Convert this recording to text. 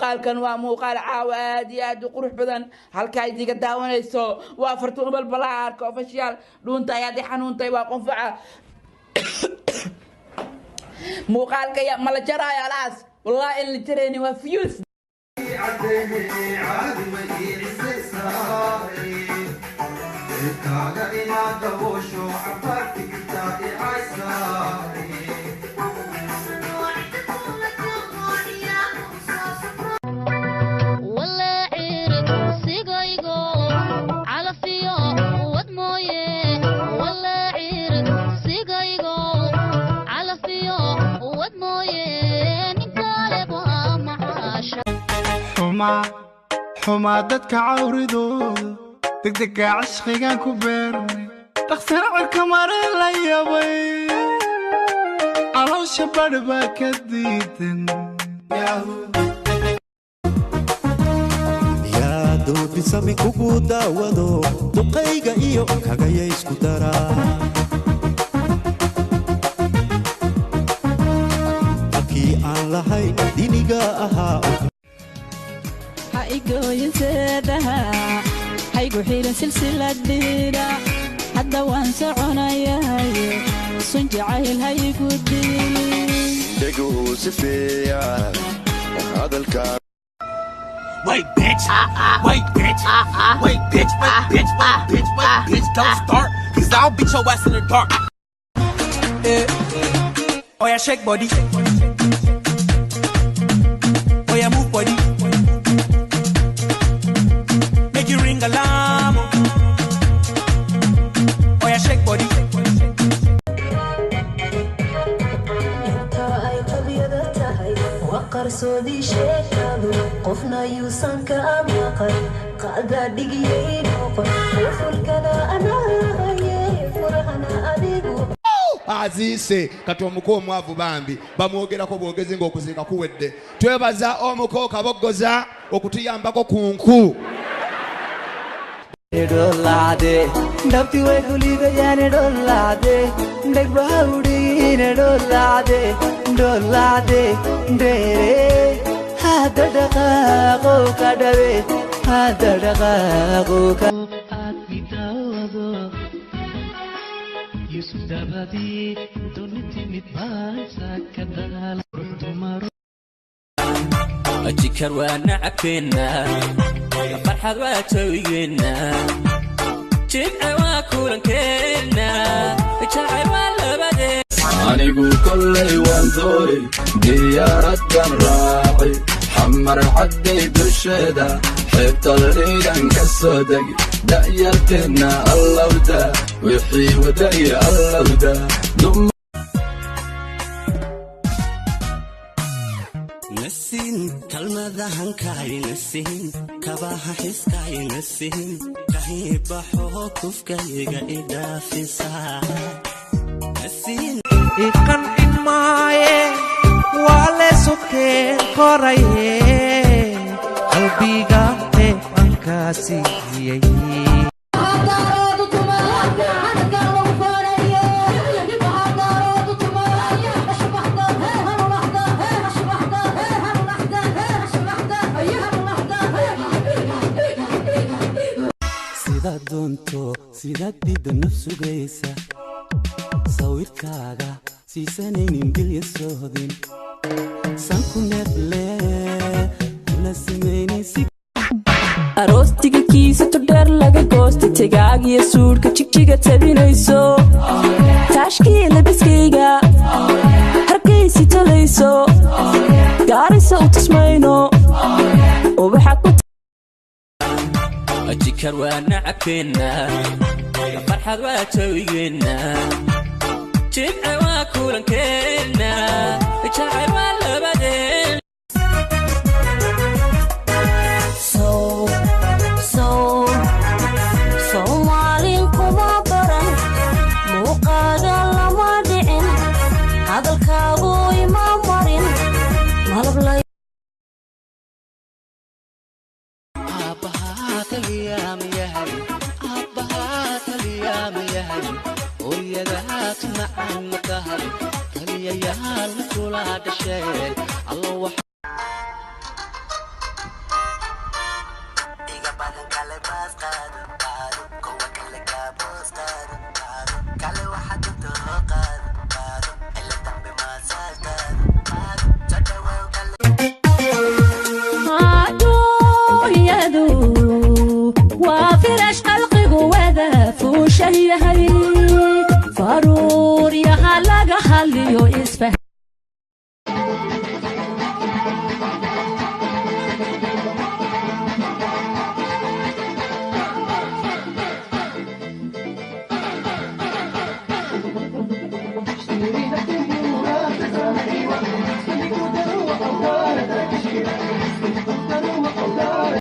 muuqaal kan waa muuqaal caawa aad iyo aad u qurux badan halka ay diga daawanayso waa fartuun balbalaarka official dhuunta ayaa xanuuntay waa qonfaca muuqaalka ya mala jaraayo alaas wallahi in la jareeni waa fiyus حما dadka cawridooda degdega cashqigan ku beernay dhaqsan cirka marin la yabay caloosha badhba ka diidan yaa doobisami kugu daawado duqayga iyo kagaya isku daraa akii aan lahay diniga ahaa igoyin seedaha haygu xiran silsilad dhiira hadda waan soconayahay sun jacayl haygu diin dheguu sifeeya hadalka Wait, bitch! Wait, bitch! Wait, bitch! Wait, bitch! Wait, bitch! Wait, bitch! Don't start, cause I'll beat your ass in the dark. Oh yeah, shake body. Oh yeah, move body. Alarm. Oh yeah, shake body. وقرصودي شيكادو قفنا يوسان كأماقر قادا دقيين وفل كذا أنا فرحنا أديقو azise kati omuko omwavu bambi bamwogerako bwogezi ng'okuzinga kuwedde twebaza omuko kabogoza okutuyambako ku nku Dolade, dapti we guliga yane dolade, dek baudi ne dolade, dolade, dere, hada daga go kadawe, hada daga go ka. Atitawado, yusudabadi, doniti mitbasa kadal, tomaro. أجيكر وأنا عكينا فرحة واتوينا جمع وكورن كينا شاعر ولا بدي أنيقو كلي وانزوري ديارة راعي حمر حدي بالشدة حبت الريدان كالصدق دايرتنا الله ودا وحي وداي الله ودا نسين كلمة ذهنكاي نسين كباها حسكاي نسين كهيب حوكف كيغا إدا في ساعة نسين إكن إنماي والي سكين قرأي قلبي غامي أنكاسي دونتو سيدات ديد النفس جيسا صوير كاغا سيسانين دل يسودين سانكو نبلي ولا سميني سيك aroostiga kiisa tudheer laga goosta tagaag iyo suudhka jigjiga tabinayso taashkii labiskayga hargaysi talayso gaarisa u tusmayno ubaxa ku أجيكر وأنا عكينا فرحة واتوينا جمع وكورن كينا شاعر ولا بدي Soomaalin kuma baran muuqaaga lama dhicin hadalkaagu ima marin malab la baas qaado